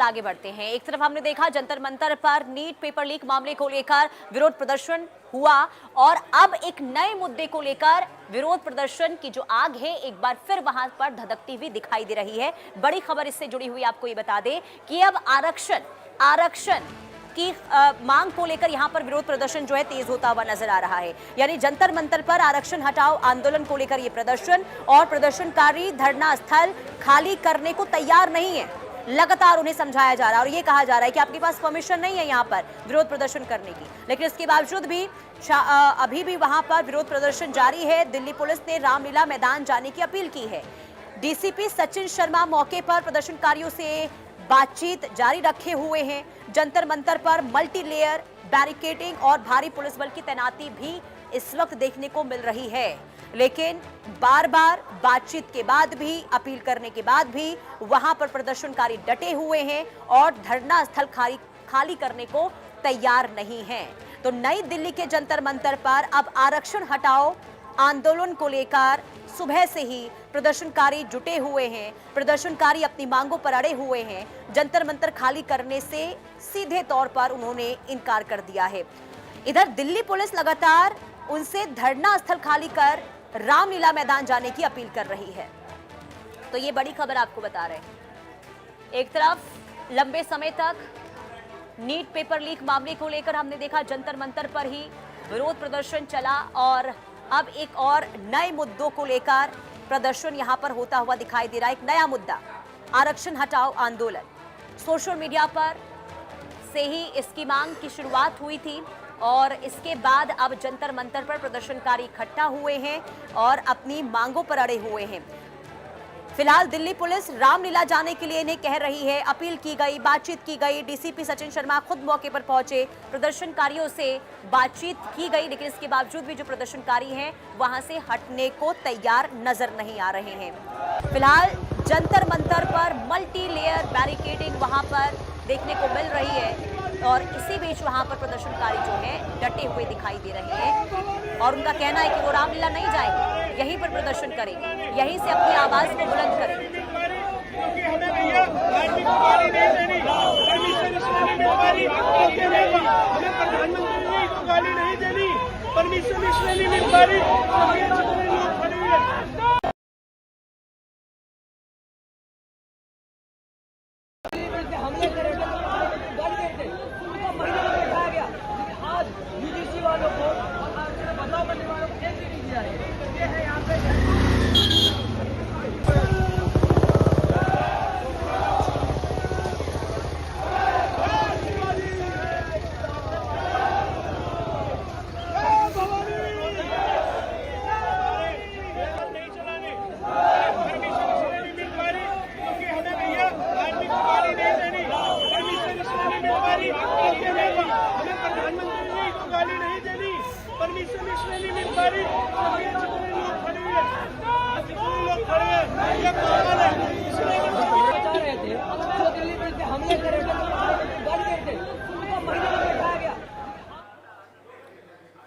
आगे बढ़ते हैं। एक तरफ हमने देखा जंतर मंतर पर नीट पेपर लीक मामले को लेकर विरोध प्रदर्शन हुआ और अब एक नए मुद्दे को लेकर विरोध प्रदर्शन की जो आग है एक बार फिर वहां पर धधकती हुई दिखाई दे रही है। बड़ी खबर इससे जुड़ी हुई आपको ये बता दें कि अब आरक्षण की मांग को लेकर यहां पर विरोध प्रदर्शन जो है तेज होता हुआ नजर आ रहा है। यानी जंतर मंतर पर आरक्षण हटाओ आंदोलन को लेकर यह प्रदर्शन और प्रदर्शनकारी धरना स्थल खाली करने को तैयार नहीं है। लगातार उन्हें समझाया जा रहा है और ये कहा जा रहा है कि आपके पास परमिशन नहीं है यहां पर विरोध प्रदर्शन करने की, लेकिन इसके बावजूद भी अभी भी वहां पर विरोध प्रदर्शन जारी है। दिल्ली पुलिस ने रामलीला मैदान जाने की अपील की है। डीसीपी सचिन शर्मा मौके पर प्रदर्शनकारियों से बातचीत जारी रखे हुए हैं। जंतर मंतर पर मल्टी लेयर बैरिकेडिंग और भारी पुलिस बल की तैनाती भी इस वक्त देखने को मिल रही है, लेकिन बार बार बातचीत के बाद भी, अपील करने के बाद भी वहां पर प्रदर्शनकारी डटे हुए हैं और धरना स्थल खाली करने को तैयार नहीं हैं। तो नई दिल्ली के जंतर मंतर पर अब आरक्षण हटाओ आंदोलन को लेकर सुबह से ही प्रदर्शनकारी जुटे हुए हैं। प्रदर्शनकारी अपनी मांगों पर अड़े हुए हैं। जंतर मंतर खाली करने से सीधे तौर पर उन्होंने इनकार कर दिया है। इधर दिल्ली पुलिस लगातार उनसे धरना स्थल खाली कर रामलीला मैदान जाने की अपील कर रही है। तो ये बड़ी खबर आपको बता रहे हैं। एक तरफ लंबे समय तक नीट पेपर लीक मामले को लेकर हमने देखा जंतर मंतर पर ही विरोध प्रदर्शन चला और अब एक और नए मुद्दों को लेकर प्रदर्शन यहां पर होता हुआ दिखाई दे रहा है। एक नया मुद्दा आरक्षण हटाओ आंदोलन। सोशल मीडिया पर से ही इसकी मांग की शुरुआत हुई थी और इसके बाद अब जंतर मंतर पर प्रदर्शनकारी इकट्ठा हुए हैं और अपनी मांगों पर अड़े हुए हैं। फिलहाल दिल्ली पुलिस रामलीला जाने के लिए इन्हें कह रही है। अपील की गई, बातचीत की गई। डीसीपी सचिन शर्मा खुद मौके पर पहुंचे, प्रदर्शनकारियों से बातचीत की गई, लेकिन इसके बावजूद भी जो प्रदर्शनकारी हैं वहां से हटने को तैयार नजर नहीं आ रहे हैं। फिलहाल जंतर मंतर पर मल्टी लेयर बैरिकेडिंग वहां पर देखने को मिल रही है और इसी बीच वहां पर प्रदर्शनकारी जो है डटे हुए दिखाई दे रहे हैं और उनका कहना है कि वो रामलीला नहीं जाएंगे, यहीं पर प्रदर्शन करेंगे, यहीं से अपनी आवाज को बुलंद करेंगे। वालों को और बदलाव करने वालों को कैसे की जा रही है, ये है यहाँ पे।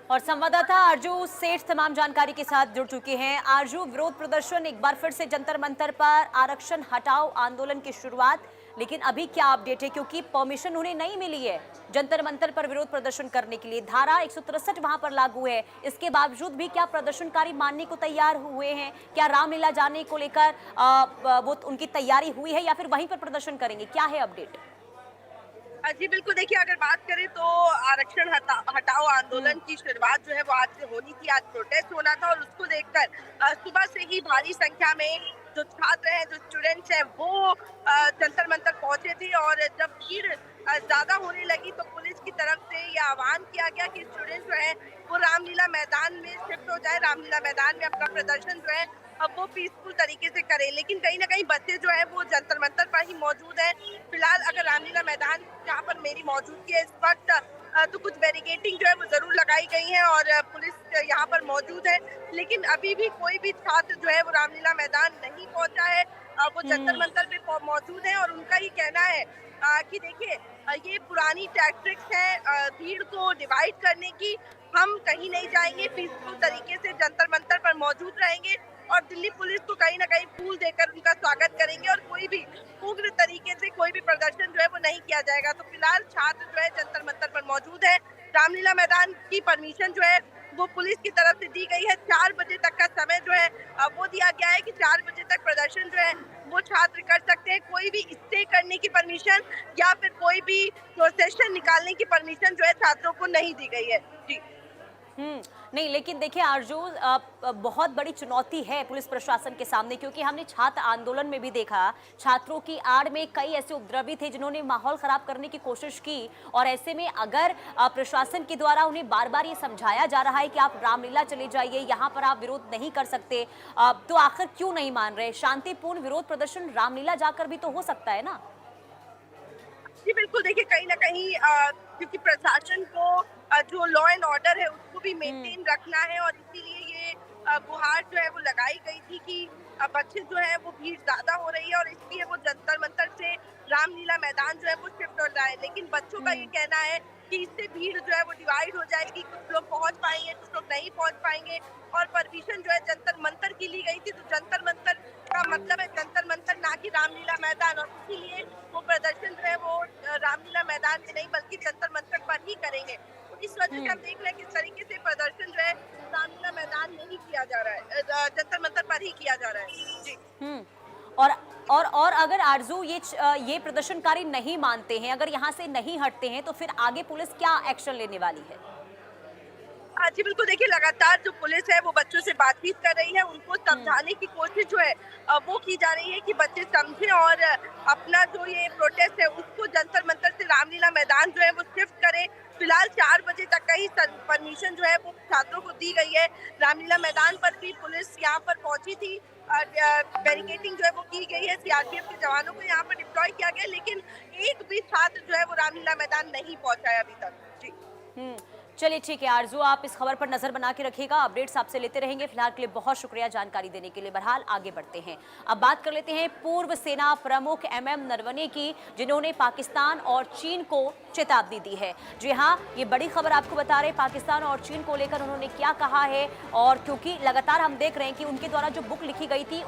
और संवाददाता आरजू सेठ तमाम जानकारी के साथ जुड़ चुके हैं। आरजू, विरोध प्रदर्शन एक बार फिर से जंतर मंतर पर आरक्षण हटाओ आंदोलन की शुरुआत, लेकिन अभी क्या अपडेट है? क्योंकि परमिशन उन्हें नहीं मिली है जंतर मंतर पर विरोध प्रदर्शन करने के लिए। धारा 163 वहां पर लागू है, इसके बावजूद भी क्या प्रदर्शनकारी मानने को तैयार हुए हैं? क्या रामलीला जाने को लेकर वो उनकी तैयारी हुई है या फिर वहीं पर प्रदर्शन करेंगे? क्या है अपडेट? जी बिल्कुल, देखिए अगर बात करें तो आरक्षण हटाओ आंदोलन की शुरुआत जो है वो आज से होनी थी। आज प्रोटेस्ट होना था और उसको देखकर सुबह से ही भारी संख्या में जो छात्र हैं, जो स्टूडेंट्स हैं, वो जंतर मंतर पहुंचे थे और जब भीड़ ज्यादा होने लगी तो पुलिस की तरफ से यह आह्वान किया गया कि स्टूडेंट्स जो है वो रामलीला मैदान में शिफ्ट हो जाए, रामलीला मैदान में अपना प्रदर्शन जो है अब वो पीसफुल तरीके से करें। लेकिन कहीं ना कहीं बच्चे जो है वो जंतर मंतर पर ही मौजूद है। फिलहाल अगर रामलीला मैदान जहाँ पर मेरी मौजूदगी है इस वक्त, तो कुछ बैरिकेडिंग जो है वो जरूर लगाई गई है और पुलिस यहाँ पर मौजूद है, लेकिन अभी भी कोई भी छात्र जो है वो रामलीला मैदान नहीं पहुंचा है। वो जंतर मंतर पे मौजूद है और उनका ही कहना है कि देखिए ये पुरानी टैक्टिक्स है भीड़ को डिवाइड करने की। हम कहीं नहीं जाएंगे, पीसफुल तरीके से जंतर मंतर पर मौजूद रहेंगे और दिल्ली पुलिस को कहीं ना कहीं फूल देकर उनका स्वागत करेंगे और कोई भी उग्र तरीके से कोई भी प्रदर्शन जो है वो नहीं किया जाएगा। तो फिलहाल छात्र जो है जंतर मंतर पर मौजूद है। रामलीला मैदान की परमिशन जो है वो पुलिस की तरफ से दी गई है। 4 बजे तक का समय जो है वो दिया गया है कि 4 बजे तक प्रदर्शन जो है वो छात्र कर सकते हैं। कोई भी स्टे करने की परमिशन या फिर कोई भी प्रोसेशन निकालने की परमिशन जो है छात्रों को नहीं दी गई है। जी नहीं, लेकिन देखिए आरजू, बहुत बड़ी चुनौती है पुलिस प्रशासन के सामने, क्योंकि हमने छात्र आंदोलन में भी देखा छात्रों की आड़ में कई ऐसे उपद्रवी थे जिन्होंने माहौल खराब करने की कोशिश की। और ऐसे में अगर प्रशासन के द्वारा उन्हें बार बार ये समझाया जा रहा है कि आप रामलीला चले जाइए, यहाँ पर आप विरोध नहीं कर सकते, तो आखिर क्यों नहीं मान रहे? शांतिपूर्ण विरोध प्रदर्शन रामलीला जाकर भी तो हो सकता है ना? जी बिल्कुल, देखिए कहीं ना कहीं क्योंकि प्रशासन को जो लॉ एंड ऑर्डर है उसको भी मेंटेन रखना है और इसीलिए ये गुहार जो है वो लगाई गई थी कि बच्चे जो है वो भीड़ ज्यादा हो रही है और इसलिए वो जंतर मंतर से रामलीला मैदान जो है वो शिफ्ट हो रहा है। लेकिन बच्चों का ये कहना है कि इससे भीड़ जो है वो डिवाइड हो जाएगी, कुछ लोग पहुंच पाएंगे, कुछ लोग नहीं पहुंच पाएंगे। और परमिशन जो है जंतर मंतर की ली गई थी, तो जंतर मंतर का मतलब है जंतर मंतर, ना कि रामलीला मैदान। और इसीलिए वो प्रदर्शन जो है वो रामलीला मैदान में नहीं बल्कि जंतर मंतर पर ही करेंगे। तो इस वजह से हम देख रहे हैं किस तरीके से प्रदर्शन जो है रामलीला मैदान में ही किया जा रहा है, जंतर मंतर पर ही किया जा रहा है। जी और अगर आरजू ये प्रदर्शनकारी नहीं मानते हैं, अगर यहाँ से नहीं हटते हैं, तो फिर आगे पुलिस क्या एक्शन लेने वाली है? जी बिल्कुल, देखिए लगातार जो पुलिस है वो बच्चों से बातचीत कर रही है, उनको समझाने की कोशिश जो है वो की जा रही है कि बच्चे समझें और अपना जो ये प्रोटेस्ट है उसको जंतर मंतर से रामलीला मैदान जो है वो शिफ्ट करें। फिलहाल 4 बजे तक का ही परमिशन जो है वो छात्रों को दी गई है। रामलीला मैदान पर भी पुलिस यहाँ पर पहुंची थी, बैरिकेडिंग जो है वो की गई है, सीआरपीएफ के जवानों को यहाँ पर डिप्लॉय किया गया, लेकिन एक भी छात्र जो है वो रामलीला मैदान नहीं पहुंचा है अभी तक। जी चलिए ठीक है आरजू, आप इस खबर पर नजर बना के रखिएगा, अपडेट्स आपसे लेते रहेंगे। फिलहाल के लिए बहुत शुक्रिया जानकारी देने के लिए। बहरहाल आगे बढ़ते हैं, अब बात कर लेते हैं पूर्व सेना प्रमुख एमएम नरवणे की, जिन्होंने पाकिस्तान और चीन को चेतावनी दी है। जी हाँ, ये बड़ी खबर आपको बता रहे पाकिस्तान और चीन को लेकर उन्होंने क्या कहा है। और क्योंकि लगातार हम देख रहे हैं कि उनके द्वारा जो बुक लिखी गई थी